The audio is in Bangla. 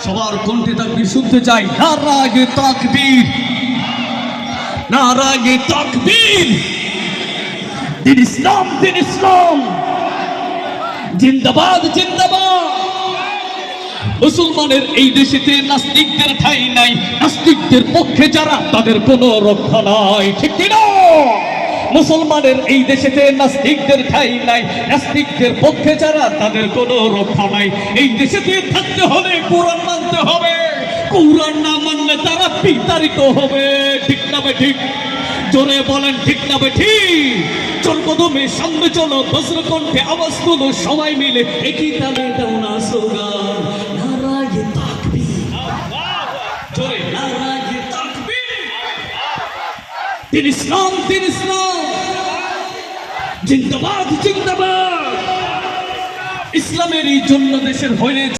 সবার কণ্ঠে তাকবীর শুনতে চাই। নারায়ে তাকবীর, নারায়ে তাকবীর। দিন ইসলাম, দিন ইসলাম, জিন্দাবাদ, জিন্দাবাদ। মুসলমানের এই দেশেতে নাস্তিকদের ঠাঁই নাই, নাস্তিকদের পক্ষে যারা তাদের কোনো রক্ষা নাই, ঠিক কি না? মুসলমানের এই দেশেতে নাস্তিকদের ঠাঁই নাই, নাস্তিকদের পক্ষে যারা তাদের কোনো রক্ষা নাই। এই দেশেতে থাকতে হলে কোরআন মানতে হবে, কোরআন না মানলে তারা বিতাড়িত হবে, ঠিক না ঠিক? জোরে বলেন ঠিক না ঠিক? চল কদমে সামনে চলো, বজ্র কণ্ঠে আওয়াজ তুলো, সবাই মিলে একই তালে দাও না স্লোগান, নারায়ে তাকবীর, জোরে নারায়ে তাকবীর। দিন ইসলাম, দিন ইসলাম, জিন্দাবাদ, জিন্দাবাদ। ইসলামের এই জন্য দেশের হয়ে